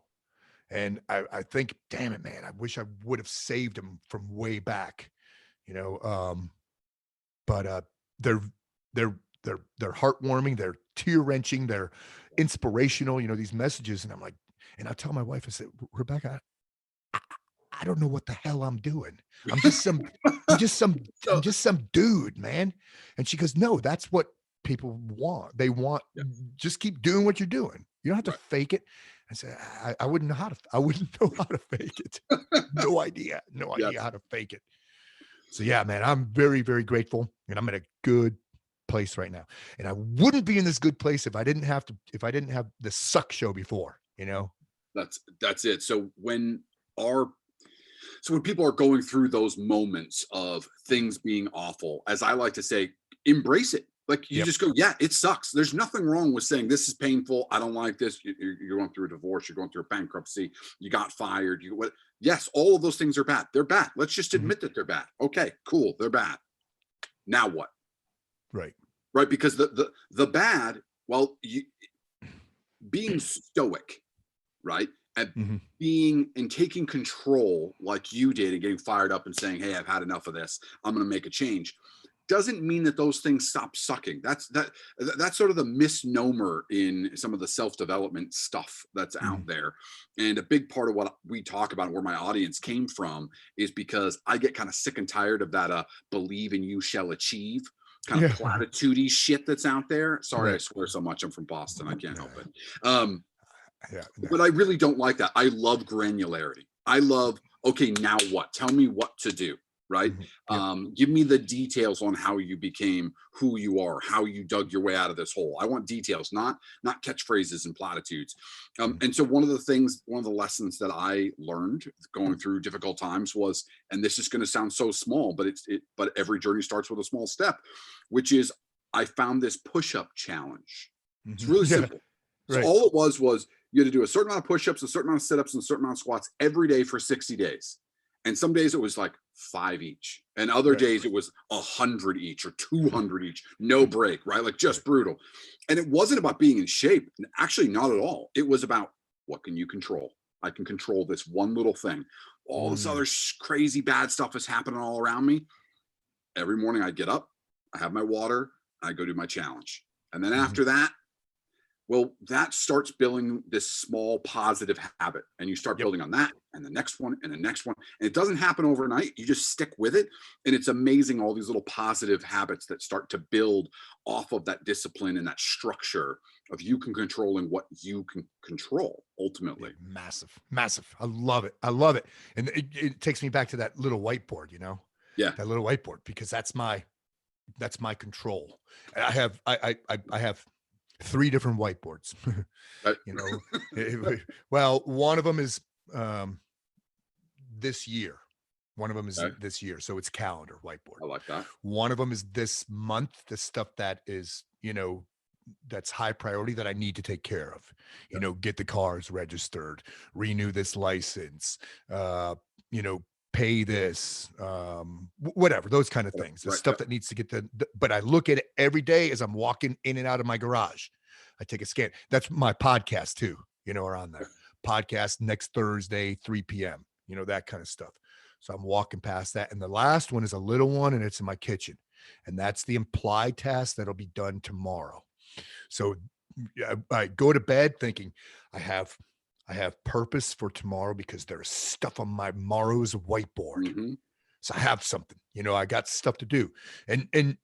And I think, damn it, man, I wish I would have saved them from way back, you know. But they're heartwarming, they're tear wrenching, they're inspirational, you know, these messages. And I'm like, and I tell my wife, I said, Rebecca, I don't know what the hell I'm doing. I'm just some dude, man. And she goes, no, that's what people want. They want, just keep doing what you're doing. You don't have to fake it. I said, I wouldn't know how to fake it. No idea how to fake it. So yeah, man, I'm very, very grateful, and I'm in a good place right now. And I wouldn't be in this good place if I didn't have the suck show before, you know. That's it. So when people are going through those moments of things being awful, as I like to say, embrace it. Like you just go, yeah, it sucks. There's nothing wrong with saying this is painful. I don't like this. You're going through a divorce. You're going through a bankruptcy. You got fired. Yes, all of those things are bad. They're bad. Let's just admit that they're bad. Okay, cool. They're bad. Now what? Right. Because the bad, well, being stoic, right? And being and taking control like you did, and getting fired up and saying, hey, I've had enough of this. I'm going to make a change. Doesn't mean that those things stop sucking. That's sort of the misnomer in some of the self-development stuff that's out there. And a big part of what we talk about, where my audience came from, is because I get kind of sick and tired of that believe and you shall achieve kind of platitude-y shit that's out there. Sorry, I swear so much. I'm from Boston. I can't help it. But I really don't like that. I love granularity. I love, okay, now what? Tell me what to do. Right. Give me the details on how you became who you are, how you dug your way out of this hole. I want details, not catchphrases and platitudes. And so one of the lessons that I learned going through difficult times was, and this is going to sound so small, but but every journey starts with a small step, which is I found this push-up challenge. It's really simple. So all it was you had to do a certain amount of push-ups, a certain amount of sit-ups, and a certain amount of squats every day for 60 days. And some days it was like 5 each. And other days it was 100 each or 200 each, no break, right? Like just brutal. And it wasn't about being in shape. Actually, not at all. It was about what can you control? I can control this one little thing. All this other crazy bad stuff is happening all around me. Every morning I get up, I have my water, I go do my challenge. And then after that, well, that starts building this small positive habit, and you start building on that and the next one and the next one. And it doesn't happen overnight. You just stick with it. And it's amazing all these little positive habits that start to build off of that discipline and that structure of you can controlling what you can control ultimately. Massive, massive. I love it. I love it. And it takes me back to that little whiteboard, you know? Yeah. That little whiteboard, because that's my control. I have 3 different whiteboards, you know. Well, one of them is this year. One of them is this year. So it's calendar whiteboard. I like that. One of them is this month, the stuff that is, you know, that's high priority that I need to take care of, you know, get the cars registered, renew this license, you know, pay this, whatever, those kind of things, the stuff that needs to get but I look at it every day as I'm walking in and out of my garage. I take a scan. That's my podcast too, you know, are on there. Podcast next Thursday, 3 p.m., you know, that kind of stuff. So I'm walking past that. And the last one is a little one, and it's in my kitchen. And that's the implied task that'll be done tomorrow. So I go to bed thinking I have purpose for tomorrow because there's stuff on my tomorrow's whiteboard. So I have something, you know, I got stuff to do. And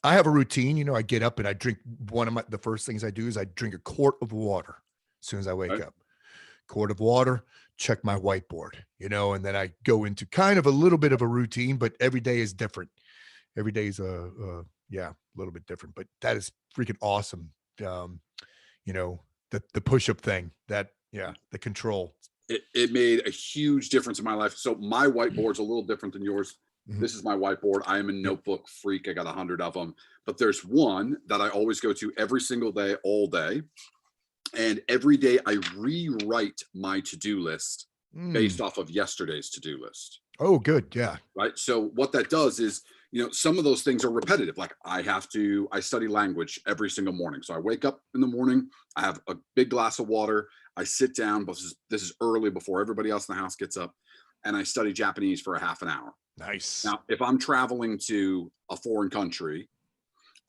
I have a routine, you know, I get up and I drink the first things I do is I drink a quart of water as soon as I wake up. Quart of water, check my whiteboard, you know, and then I go into kind of a little bit of a routine, but every day is different. Every day is a little bit different, but that is freaking awesome. You know, the push-up thing, that, the control. It made a huge difference in my life. So my whiteboard's a little different than yours. This is my whiteboard. I am a notebook freak. I got 100 of them, but there's one that I always go to every single day, all day. And every day I rewrite my to-do list based off of yesterday's to-do list. Oh, good. Yeah. Right. So what that does is, you know, some of those things are repetitive. Like I study language every single morning. So I wake up in the morning, I have a big glass of water. I sit down, but this is early before everybody else in the house gets up, and I study Japanese for a half an hour. Nice. Now, if I'm traveling to a foreign country,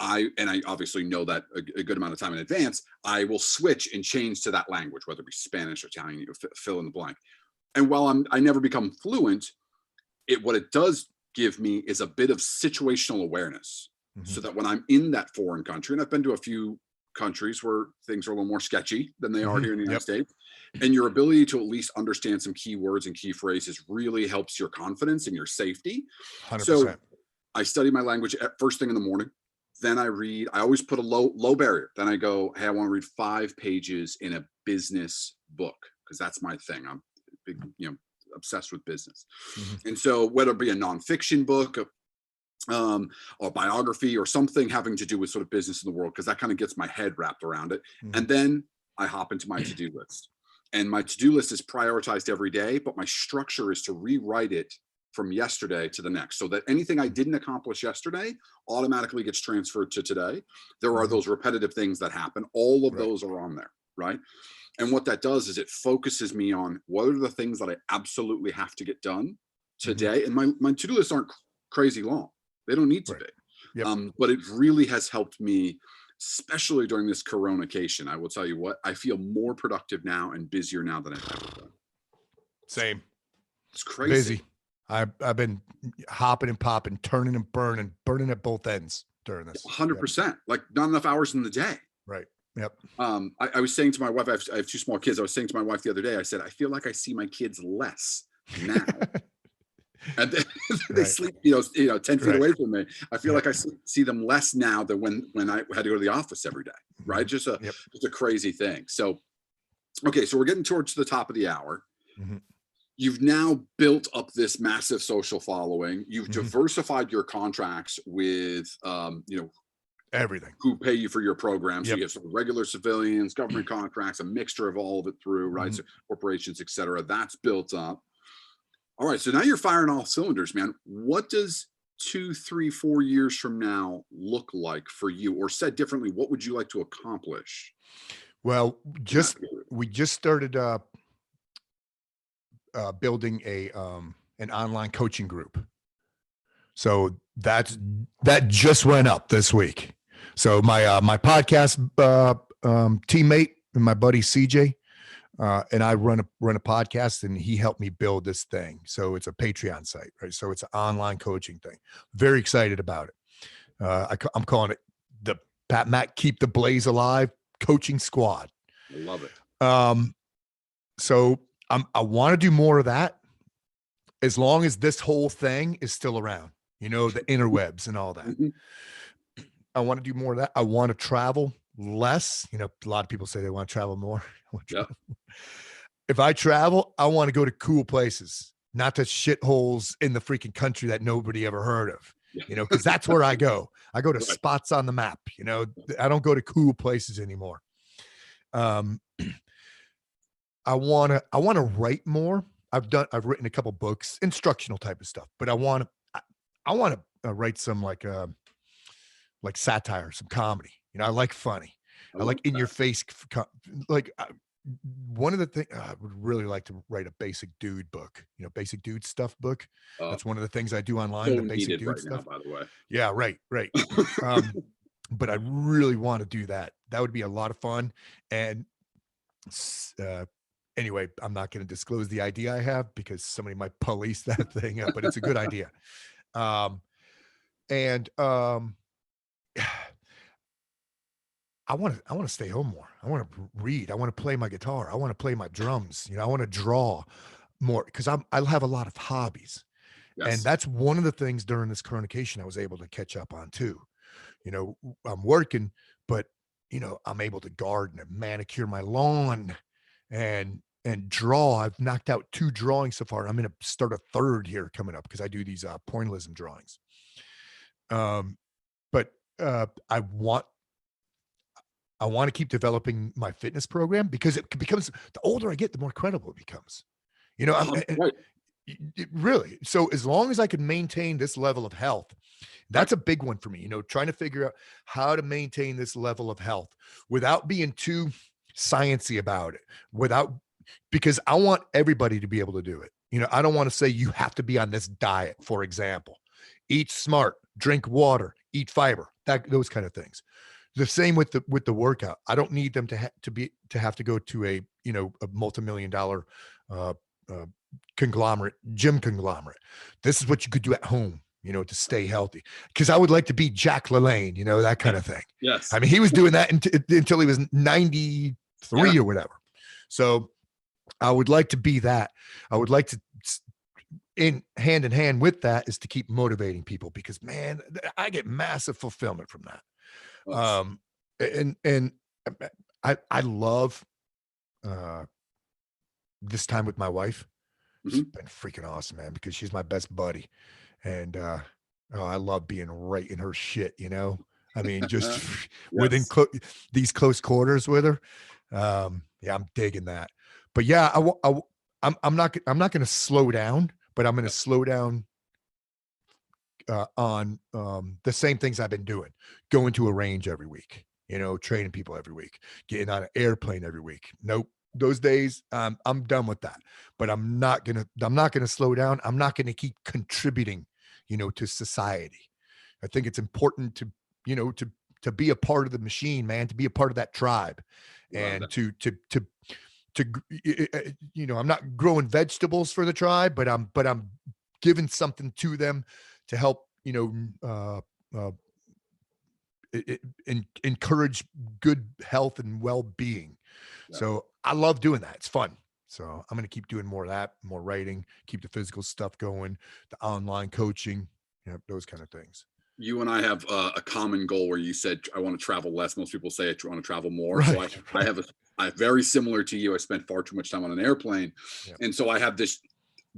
I obviously know that a good amount of time in advance, I will switch and change to that language, whether it be Spanish or Italian, you fill in the blank. And while I never become fluent, what it does give me is a bit of situational awareness, so that when I'm in that foreign country, and I've been to a few countries where things are a little more sketchy than they are here in the United States, and your ability to at least understand some key words and key phrases really helps your confidence and your safety. 100%. So I study my language at first thing in the morning. Then I read. I always put a low barrier. Then I go, hey, I want to read 5 pages in a business book, because that's my thing. I'm big, you know, obsessed with business. And so whether it be a nonfiction book, or biography or something having to do with sort of business in the world, because that kind of gets my head wrapped around it. And then I hop into my to-do list, and my to-do list is prioritized every day, but my structure is to rewrite it from yesterday to the next, so that anything I didn't accomplish yesterday automatically gets transferred to today. There are those repetitive things that happen. All of those are on there, right? And what that does is it focuses me on what are the things that I absolutely have to get done today. And my to-do lists aren't crazy long. They don't need to be. But it really has helped me, especially during this coronacation. I will tell you what, I feel more productive now and busier now than I've ever been. Same. It's crazy. Busy. I've been hopping and popping, turning and burning at both ends during this. 100%. Like not enough hours in the day. Right. Yep. I was saying to my wife, I have 2 small kids. I was saying to my wife the other day, I said, I feel like I see my kids less now. And they sleep, 10 feet away from me. I feel like I see them less now than when I had to go to the office every day. Right. Just a crazy thing. So, okay. So we're getting towards the top of the hour. You've now built up this massive social following. You've diversified your contracts with, Everything. who pay you for your program. So Yep. you have some regular civilians, government contracts, a mixture of all of it through, right? So corporations, et cetera. That's built up. All right. So now you're firing all cylinders, man. What does 2, 3, 4 years from now look like for you? Or said differently, what would you like to accomplish? Well, we just started building an online coaching group. So that just went up this week. So my podcast teammate and my buddy CJ and I run a podcast, and he helped me build this thing. So it's a Patreon site, right? So it's an online coaching thing. Very excited about it. I'm calling it the Pat Mac Keep the Blaze Alive Coaching Squad. I love it. So I want to do more of that, as long as this whole thing is still around, the interwebs and all that. Mm-hmm. I want to do more of that. I want to travel less. A lot of people say they want to travel more. If I travel, I want to go to cool places, not to shitholes in the freaking country that nobody ever heard of, because that's where I go. I go to spots on the map. I don't go to cool places anymore. I want to write more. I've written a couple books, instructional type of stuff, but I want to write some like satire, some comedy. I like funny. I like in your face. One of the things I would really like to write a basic dude book, basic dude stuff book. That's one of the things I do online. So the basic dude right stuff. now, by the way. Yeah, right. But I really want to do that. That would be a lot of fun. And anyway, I'm not going to disclose the idea I have because somebody might police that thing up, but it's a good idea. I want to stay home more. I want to read. I want to play my guitar. I want to play my drums. I want to draw more because I'll have a lot of hobbies. Yes. And that's one of the things during this coronation I was able to catch up on too. I'm working, but I'm able to garden and manicure my lawn and draw. I've knocked out 2 drawings so far. I'm going to start a 3rd here coming up because I do these pointillism drawings. But I want to keep developing my fitness program because it becomes, the older I get, the more credible it becomes. Right. Really. So as long as I can maintain this level of health, that's a big one for me, trying to figure out how to maintain this level of health without being too sciencey about it, because I want everybody to be able to do it. I don't want to say you have to be on this diet, for example. Eat smart, drink water, eat fiber, those kind of things. The same with the workout. I don't need them to have to go to a multi-million-dollar gym conglomerate. This is what you could do at home, to stay healthy. Because I would like to be Jack LaLanne, that kind of thing. Yes. I mean, he was doing that until he was 93 or whatever. So I would like to be that. I would like to, in hand with that, is to keep motivating people because, man, I get massive fulfillment from that. And I love this time with my wife. It's been freaking awesome, man, because she's my best buddy. And I love being right in her shit, I mean, just within these close quarters with her. Yeah, I'm digging that. But yeah, I'm not going to slow down, but I'm going to slow down on the same things I've been doing, going to a range every week, training people every week, getting on an airplane every week. Nope. Those days, I'm done with that, but I'm not going to slow down. I'm not going to keep contributing, to society. I think it's important to be a part of the machine, man, to be a part of that tribe. And to I'm not growing vegetables for the tribe, but I'm giving something to them to help, encourage good health and well-being. Yeah. So I love doing that. It's fun. So I'm going to keep doing more of that, more writing, keep the physical stuff going, the online coaching, those kind of things. You and I have a common goal where you said, I want to travel less. Most people say I want to travel more. Right. So I very similar to you. I spent far too much time on an airplane. Yeah. And so I have this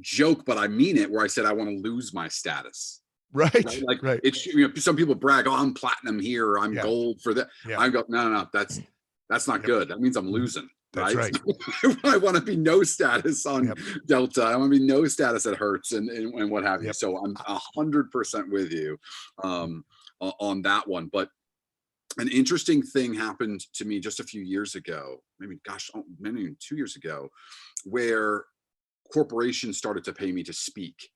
joke, but I mean it, where I said, I want to lose my status. Right. Like Right. it's, some people brag, oh, I'm platinum here, I'm gold for that. Yeah. I go, no, that's not good. That means I'm losing. That's right. I want to be no status on Delta. I want to be no status at Hertz and what have you. So I'm 100% with you on that one. But an interesting thing happened to me just a few years ago, maybe 2 years ago, where corporations started to pay me to speak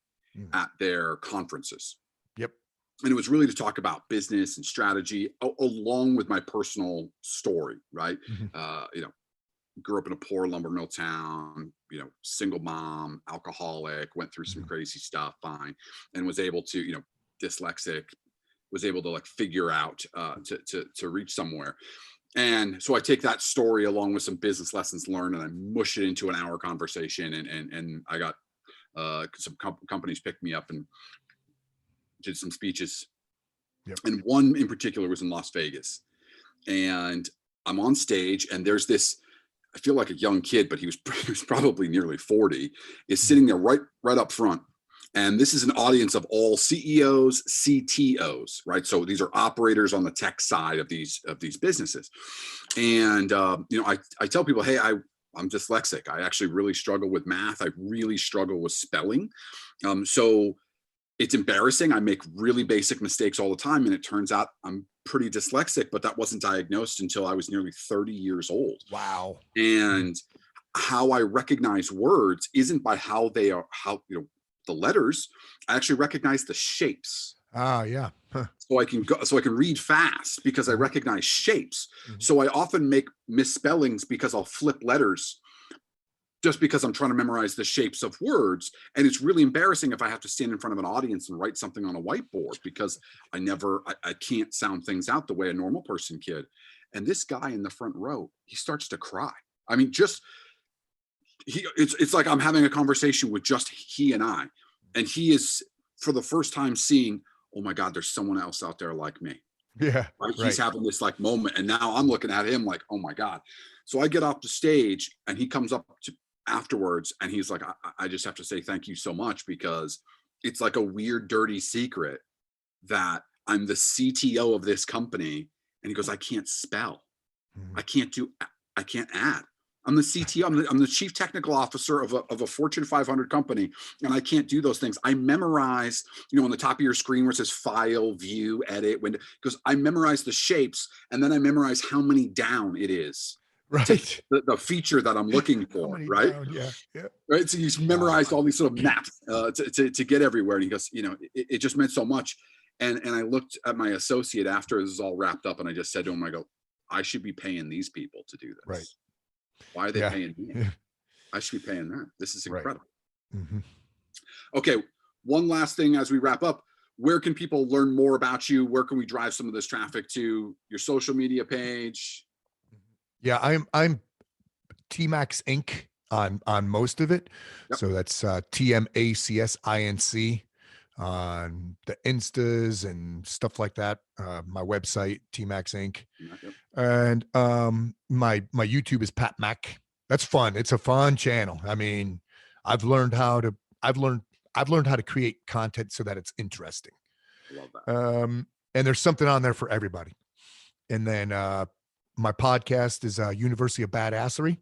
at their conferences. Yep. And it was really to talk about business and strategy along with my personal story, right? Grew up in a poor lumber mill town, single mom, alcoholic, went through some crazy stuff, fine, and was able to, dyslexic, was able to like figure out to reach somewhere. And so I take that story along with some business lessons learned and I mush it into an hour conversation. And I got some companies picked me up and did some speeches. And one in particular was in Las Vegas. And I'm on stage and there's this, I feel like a young kid, but he was probably nearly 40, is sitting there right up front. And this is an audience of all CEOs, CTOs, right? So these are operators on the tech side of these businesses. And I tell people, hey, I'm dyslexic. I actually really struggle with math. I really struggle with spelling. So it's embarrassing. I make really basic mistakes all the time. And it turns out I'm pretty dyslexic, but that wasn't diagnosed until I was nearly 30 years old. Wow. And how I recognize words isn't by how they are, the letters. I actually recognize the shapes. Yeah. Huh. So I can read fast because I recognize shapes. So I often make misspellings because I'll flip letters just because I'm trying to memorize the shapes of words. And it's really embarrassing if I have to stand in front of an audience and write something on a whiteboard because I can't sound things out the way a normal person could. And this guy in the front row, he starts to cry. I mean, it's like I'm having a conversation with just he and I. And he is, for the first time, seeing, oh my God, there's someone else out there like me. Yeah. Right? He's having this like moment. And now I'm looking at him like, oh my God. So I get off the stage and he comes up to afterwards and he's like, I just have to say thank you so much because it's like a weird, dirty secret that I'm the CTO of this company. And he goes, I can't spell. I can't add. I'm the CTO. I'm the chief technical officer of a Fortune 500 company, and I can't do those things. I memorize, on the top of your screen where it says file, view, edit, window, because I memorize the shapes, and then I memorize how many down it is. Right. The feature that I'm looking for, right? Down? Yeah. Right. So he's memorized all these sort of maps to get everywhere. And he goes, it just meant so much. And I looked at my associate after this is all wrapped up, and I just said to him, I go, I should be paying these people to do this. Right. Why are they paying me? Yeah. I should be paying them. This is incredible. Right. Okay. One last thing as we wrap up. Where can people learn more about you? Where can we drive some of this traffic to? Your social media page? Yeah, I'm TMAX Inc. on most of it. Yep. So that's TMACSINC on the Instas and stuff like that. My website, TMAX Inc. Yep. And my YouTube is Pat Mac. That's fun. It's a fun channel. I mean, I've learned how to create content so that it's interesting. I love that. And there's something on there for everybody. And then my podcast is University of Badassery.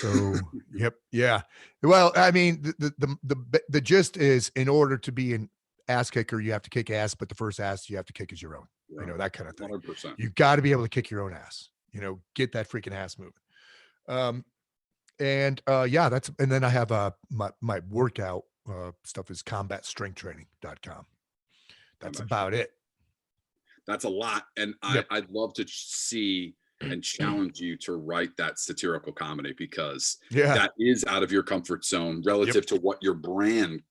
So, yep. Yeah. Well, I mean, the gist is in order to be an ass kicker, you have to kick ass, but the first ass you have to kick is your own, that kind of thing. 100%. You've got to be able to kick your own ass, get that freaking ass moving. And then I have my workout stuff is combatstrengthtraining.com. That's about it. That's a lot. And I'd love to see and challenge you to write that satirical comedy because that is out of your comfort zone relative to what your brand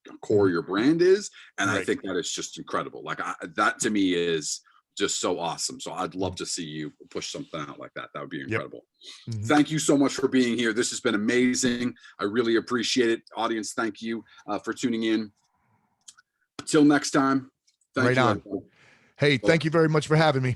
is. And I think that is just incredible. Like that to me is just so awesome. So I'd love to see you push something out like that. That would be incredible. Thank you so much for being here. This has been amazing. I really appreciate it. Audience, thank you for tuning in. Until next time. Thank you. Hey, thank you very much for having me.